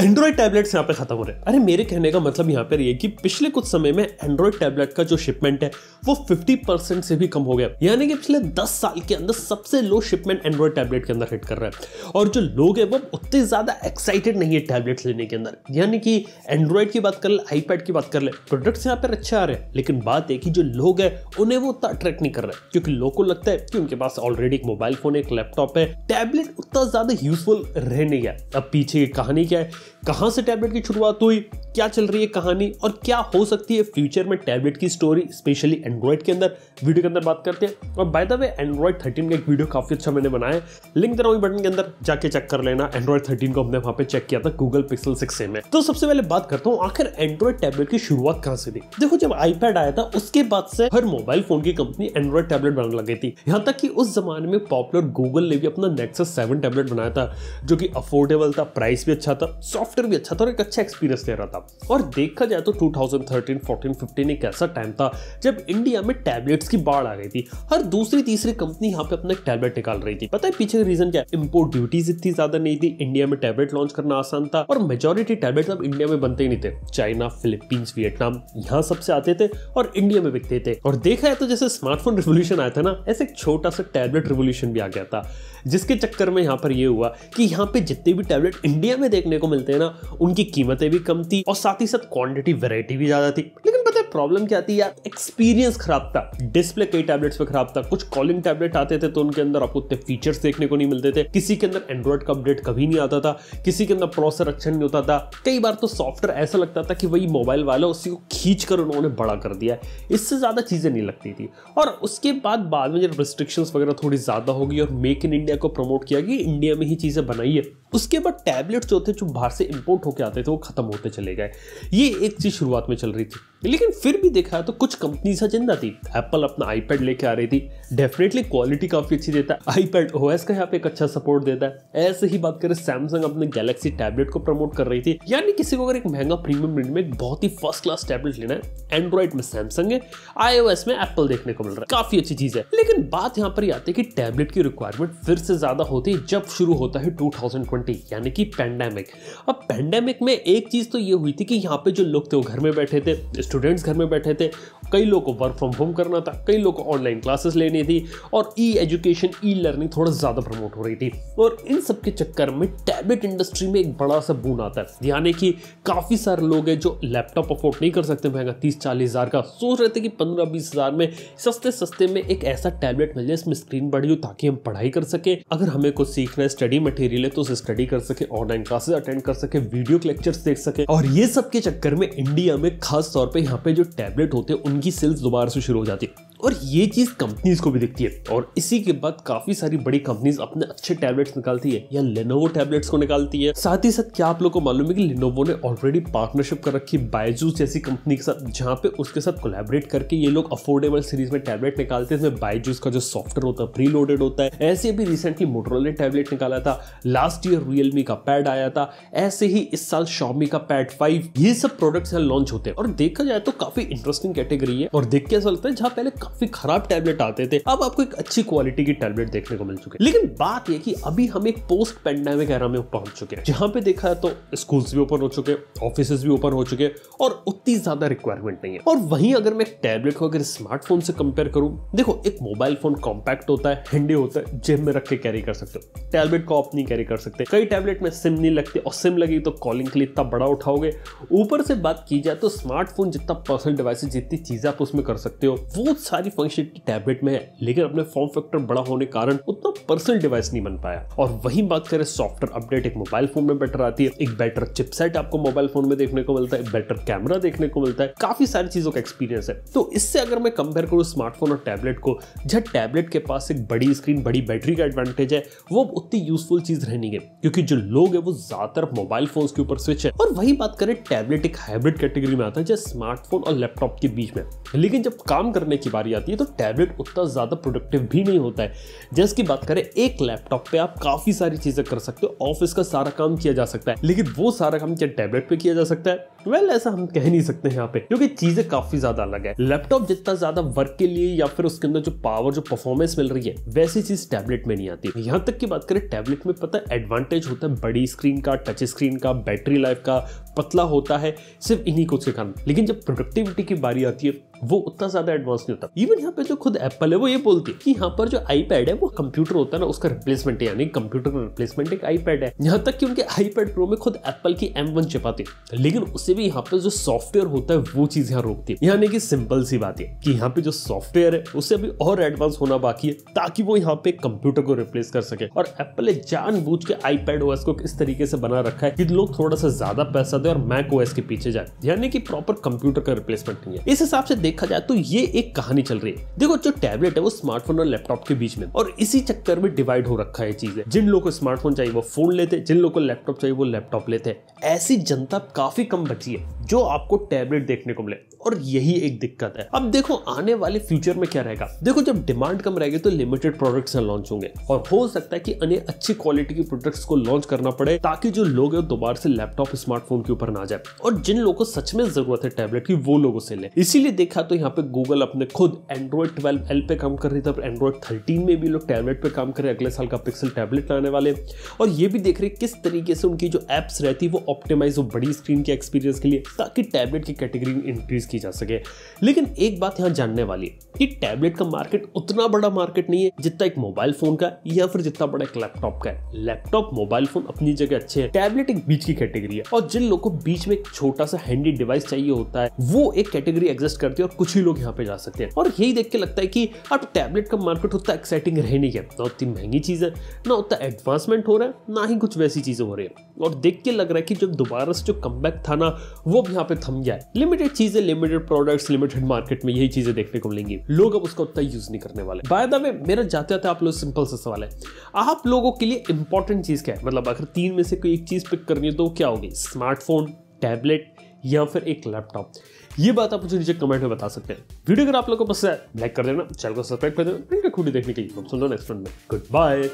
Android tablets यहाँ पे खत्म हो रहे हैं। अरे मेरे कहने का मतलब यहाँ पर ये कि पिछले कुछ समय में एंड्रॉइड टैबलेट का जो शिपमेंट है वो 50% से भी कम हो गया, यानी कि पिछले 10 साल के अंदर सबसे लो शिपमेंट एंड्रॉइड टैबलेट के अंदर हिट कर रहा है। और जो लोग हैं वो उतने ज्यादा एक्साइटेड नहीं है टैबलेट्स लेने के अंदर, यानी कि एंड्रॉइड की बात कर ले, आईपैड की बात कर ले, प्रोडक्ट्स यहाँ पर अच्छे आ रहे हैं, लेकिन बात है कि जो लोग हैं उन्हें वो उतना अट्रैक्ट नहीं कर रहा है, क्योंकि लोगों को लगता है कि उनके पास ऑलरेडी एक मोबाइल फोन, एक लैपटॉप है, टैबलेट उतना ज्यादा यूजफुल रह नहीं गया। अब पीछे की कहानी क्या है, कहां से टैबलेट की शुरुआत हुई, क्या चल रही है कहानी और क्या हो सकती है फ्यूचर में टैबलेट की स्टोरी, स्पेशली एंड्रॉइड के अंदर, वीडियो के अंदर बात करते हैं। और बाय द वे एंड्रॉइड 13 का एक वीडियो काफी अच्छा मैंने बनाया है, लिंक दे रहा हूं बटन के अंदर, जाके चेक कर लेना। एंड्रॉइड 13 को हमने वहां पे चेक किया था गूगल पिक्सल 6 से में। तो सबसे पहले बात करता हूं आखिर एंड्रॉइड टैबलेट की शुरुआत कहां से थी। देखो जब आईपैड आया था उसके बाद से हर मोबाइल फोन की कंपनी एंड्रॉइड टैबलेट बनाने लगी थी, यहां तक कि उस जमाने में पॉपुलर गूगल ने भी अपना नेक्सस 7 टैबलेट बनाया था, जो कि अफोर्डेबल था, प्राइस भी अच्छा था, सॉफ्टवेयर भी अच्छा था और एक अच्छा एक्सपीरियंस दे रहा था। और देखा जाए तो 2013, 14, 15 एक ऐसा टाइम था जब इंडिया में टैबलेट्स की बाढ़ आ गई थी। हर दूसरी तीसरी कंपनी यहाँ पे अपना टैबलेट निकाल रही थी। पता है पीछे का रीजन क्या है? इंपोर्ट ड्यूटीज इतनी ज्यादा नहीं थी, इंडिया में टैबलेट लॉन्च करना आसान था और मेजॉरिटी टैबलेट अब इंडिया में बनते ही नहीं थे। चाइना, फिलीपींस, वियतनाम यहाँ सबसे आते थे और इंडिया में बिकते थे। और देखा है तो जैसे स्मार्टफोन रिवोल्यूशन आया था ना, ऐसे एक छोटा सा टैबलेट रिवोल्यूशन भी आ गया था, जिसके चक्कर में यहाँ पर ये हुआ कि यहाँ पे जितने भी टैबलेट इंडिया में देखने को मिलते हैं ना, उनकी कीमतें भी कम थी और साथ ही साथ क्वांटिटी, वैरायटी भी ज्यादा थी। लेकिन पता है प्रॉब्लम क्या थी यार? एक्सपीरियंस खराब था, डिस्प्ले कई टैबलेट्स पे खराब था, कुछ कॉलिंग टैबलेट आते थे तो उनके अंदर आपको उतने फीचर्स देखने को नहीं मिलते थे, किसी के अंदर एंड्रॉइड का अपडेट कभी नहीं आता था, किसी के अंदर प्रोसेसर अच्छा नहीं होता था, कई बार तो सॉफ्टवेयर ऐसा लगता था कि वही मोबाइल वाला उसी को खींच कर उन्होंने बड़ा कर दिया, इससे ज्यादा चीजें नहीं लगती थी। और उसके बाद में जब रिस्ट्रिक्शंस वगैरह थोड़ी ज्यादा होगी और मेक इन इंडिया को प्रमोट किया कि इंडिया में ही चीजें बनाई है, उसके बाद टैबलेट्स जो थे जो बाहर से इंपोर्ट होकर आते थे वो खत्म होते चले गए। ये एक चीज शुरुआत में चल रही थी, लेकिन फिर भी देखा तो कुछ कंपनीज जिंदा थी। एप्पल अपना आईपैड लेके आ रही थी, डेफिनेटली क्वालिटी काफी अच्छी देता है, आईपैड ओएस का यहाँ पे एक अच्छा सपोर्ट देता है। ऐसे ही बात करें सैमसंग अपने गैलेक्सी टैबलेट को प्रमोट कर रही थी, यानी किसी को अगर एक महंगा प्रीमियम ब्रांड में एक बहुत ही फर्स्ट क्लास टैबलेट लेना है, एंड्रॉइड में सैमसंग है, iOS में एप्पल देखने को मिल रहा है, काफी अच्छी चीज है। लेकिन बात यहाँ पर आती है कि टैबलेट की रिक्वायरमेंट फिर से ज्यादा होती है जब शुरू होता है 2020, यानी कि पैंडेमिक। अब पैंडेमिक में एक चीज तो ये हुई थी कि यहाँ पे जो लोग थे वो घर में बैठे थे, स्टूडेंट्स घर में बैठे थे, कई लोगों को वर्क फ्रॉम होम करना था, कई लोगों को ऑनलाइन क्लासेस लेनी थी और ई एजुकेशन, ई लर्निंग थोड़ा ज्यादा प्रमोट हो रही थी। और इन सब के चक्कर में टैबलेट इंडस्ट्री में एक बड़ा सा बूम आता है, यानी कि काफी सारे लोग हैं जो लैपटॉप अफोर्ड नहीं कर सकते महंगा 30-40 हजार का, सोच रहे थे कि 15-20 हजार में सस्ते में एक ऐसा टैबलेट मिल जाए इसमें स्क्रीन बड़ी हो ताकि हम पढ़ाई कर सके, अगर हमें कुछ सीखना है, स्टडी मटेरियल है तो उसे स्टडी कर सके, ऑनलाइन क्लासेस अटेंड कर सके, वीडियो लेक्चर्स देख सके। और ये सब के चक्कर में इंडिया में खास तौर पे यहाँ पे जो टैबलेट होते हैं उनकी सेल्स दोबारा से शुरू हो जाती है और ये चीज कंपनीज को भी दिखती है। और इसी के बाद काफी सारी बड़ी कंपनीज अपने अच्छे टैबलेट्स निकालती है या लेनोवो टैबलेट्स को निकालती है। साथ ही साथ क्या आप लोगों को मालूम है कि लेनोवो ने ऑलरेडी पार्टनरशिप कर रखी बायजूस जैसी कंपनी के साथ, जहां पे उसके साथ कोलैबोरेट करके ये लोग अफोर्डेबल सीरीज में टैबलेट निकालते हैं। बायजूस का जो सॉफ्टवेयर होता है प्री लोडेड होता है। ऐसे भी रिसेंटली मोटोरोला ने टैबलेट निकाला था, लास्ट ईयर रियलमी का पैड आया था, ऐसे ही इस साल Xiaomi का पैड 5, ये सब प्रोडक्ट्स यहाँ लॉन्च होते हैं। और देखा जाए तो काफी इंटरेस्टिंग कैटेगरी है और देख के ऐसा लगता है जहां पहले काफी खराब टैबलेट आते थे अब आपको एक अच्छी क्वालिटी की टैबलेट देखने को मिल चुके। लेकिन बात यह कि अभी हम एक पोस्ट पैंडेमिक एरा में पहुंच चुके हैं, जहां पे देखा है तो स्कूल्स भी ओपन हो चुके, ऑफिसेज भी ओपन हो चुके और उतनी ज्यादा रिक्वायरमेंट नहीं है। और वहीं अगर मैं टैबलेट को अगर स्मार्टफोन से कंपेयर करूं, देखो एक मोबाइल फोन कॉम्पैक्ट होता है, हैंडी होता है, जेब में रख के कैरी कर सकते हो, टैबलेट को आप नहीं कैरी कर सकते। कई टैबलेट में सिम नहीं लगती और सिम लगी तो कॉलिंग के लिए इतना बड़ा उठाओगे। ऊपर से बात की जाए तो स्मार्टफोन जितना पर्सनल डिवाइस, जितनी चीजें आप उसमें कर सकते हो वो सारी फंक्शन टैबलेट में है, लेकिन अपने फॉर्म फैक्टर बड़ा होने के कारण उतना पर्सनल डिवाइस नहीं बन पाया। और वहीं बात करें सॉफ्टवेयर अपडेट, एक मोबाइल फोन में बेटर आती है, एक बेटर चिपसेट आपको मोबाइल फोन में देखने को मिलता है, बेटर कैमरा देखने को मिलता है, काफी सारी चीजों का एक्सपीरियंस है। तो इससे अगर मैं कंपेयर करूं स्मार्टफोन और टैबलेट को, जहां टैबलेट के पास एक बड़ी स्क्रीन, बड़ी बैटरी का एडवांटेज है, वो उतनी यूजफुल चीज रहनी है क्योंकि जो लोग है वो ज्यादातर मोबाइल फोन के ऊपर स्विच है। और वही बात करें टैबलेट एक हाइब्रिड कैटेगरी में आता है, जैसे स्मार्टफोन और लैपटॉप के बीच में। लेकिन जब काम करने की बारी बारी आती है तो टैबलेट उतना ज़्यादा प्रोडक्टिव भी नहीं होता है। जैसे कि बात करें, एक लैपटॉप पे आप काफ़ी सारी चीज़ें कर सकते हो, ऑफिस का सारा काम किया जा सकता है, लेकिन वो सारा काम क्या टैबलेट पे किया जा सकता है? वेल, ऐसा हम कह नहीं सकते यहाँ पे, क्योंकि चीज़ें काफ़ी ज़्यादा अलग है। लैपटॉप जितना ज़्यादा वर्क के लिए या फिर उसके अंदर जो पावर, जो परफॉर्मेंस मिल रही है, वैसी चीज़ टैबलेट में नहीं आती। यहाँ तक की बात करें, टैबलेट में पता है एडवांटेज होता है बड़ी स्क्रीन का, टच स्क्रीन का, बैटरी लाइफ का, पतला होता है, सिर्फ इन्हीं कुछ के कारण। लेकिन जब प्रोडक्टिविटी की बारी आती है, वो उतना ज्यादा एडवांस नहीं होता। इवन यहाँ पे जो खुद एप्पल है वो ये बोलती है कि यहाँ पर जो आईपैड है वो कंप्यूटर होता है ना, उसका रिप्लेसमेंट है, यानी कंप्यूटर का रिप्लेसमेंट एक आईपैड है। यहाँ तक कि उनके आईपैड प्रो में खुद एप्पल की M1 चिप आती है, लेकिन उससे भी यहाँ पे जो सॉफ्टवेयर होता है वो चीज यहाँ रोकती है। यानी कि सिंपल सी बात है कि यहाँ पे जो सॉफ्टवेयर है उससे अभी और एडवांस होना बाकी है, ताकि वो यहाँ पे कंप्यूटर को रिप्लेस कर सके। और एप्पल ने जानबूझ के आईपैड ओएस को इस तरीके से बना रखा है कि लोग थोड़ा सा ज्यादा पैसा दे और मैक ओएस के पीछे जाए, यानी कि प्रॉपर कंप्यूटर का रिप्लेसमेंट नहीं है। इस हिसाब से देखा जाए तो ये एक कहानी चल रही है। देखो, जो टैबलेट है वो स्मार्टफोन और लैपटॉप के बीच में, और इसी चक्कर में डिवाइड हो रखा है चीजें। जिन लोगों को स्मार्टफोन चाहिए वो फोन लेते, जिन लोगों को लैपटॉप चाहिए वो लैपटॉप लेते। ऐसी जनता काफी कम बची है जो आपको टैबलेट देखने को मिले, और यही एक दिक्कत है। अब देखो आने वाले फ्यूचर में क्या रहेगा। देखो, जब डिमांड कम रहेगी तो लिमिटेड प्रोडक्ट्स लॉन्च होंगे, और हो सकता है कि अन्य अच्छी क्वालिटी की प्रोडक्ट्स को लॉन्च करना पड़े, ताकि जो लोग हैं दोबारा से लैपटॉप स्मार्टफोन के ऊपर ना जाए, और जिन लोगों को सच में जरूरत है टैबलेट की वो लोगों से ले। इसीलिए देखा तो यहाँ पे गूगल अपने खुद एंड्रॉइड 12L पे काम कर रही थी, एंड्रॉइड 13 में भी लोग टैबलेट पे काम कर रहे हैं, अगले साल का पिक्सल टैबलेट लाने वाले। और ये भी देख रहे किस तरीके से उनकी जो एप्स रहती है वो ऑप्टिमाइज हो बड़ी स्क्रीन के एक्सपीरियंस के लिए, ताकि टैबलेट की कैटेगरी इंक्रीज की जा सके। लेकिन एक बात यहाँ जानने वाली है कि टैबलेट का मार्केट उतना बड़ा मार्केट नहीं है जितना एक मोबाइल फोन का, या फिर जितना बड़ा एक लैपटॉप का है। लैपटॉप, मोबाइल फोन अपनी जगह अच्छे हैं, टैबलेट एक बीच की कैटेगरी है, और जिन लोगों को बीच में एक छोटा सा हैंडी डिवाइस चाहिए होता है वो एक कैटेगरी एग्जिस्ट करती है, और कुछ ही लोग यहाँ पे जा सकते हैं। और यही देख के लगता है कि अब टैबलेट का मार्केट उतना एक्साइटिंग रह नहीं गया, ना उतनी महंगी चीज है, ना उतना एडवांसमेंट हो रहा है, ना ही कुछ वैसी चीजें हो रही है। और देख के लग रहा है कि जब दोबारा से जो कमबैक था ना वो भी यहाँ पे थम गया है। लिमिटेड चीजें, लिमिटेड प्रोडक्ट्स, लिमिटेड मार्केट में यही चीजें देखने को मिलेंगी। लोग अब उसका उतना यूज नहीं करने वाले। बाय द वे, मेरा जाते जाते आप लोग सिंपल सा सवाल है, आप लोगों के लिए इंपॉर्टेंट चीज क्या है? मतलब अगर तीन में से कोई एक चीज पिक करनी है तो क्या होगी? स्मार्टफोन, टैबलेट या फिर एक लैपटॉप? ये बात आप मुझे नीचे कमेंट में बता सकते हैं। वीडियो अगर आप लोगों को पसंद है लाइक कर देना, चैनल को सब्सक्राइब कर देना। खुद देखने के लिए हम सुन लो नेक्स्ट वन में। Good bye.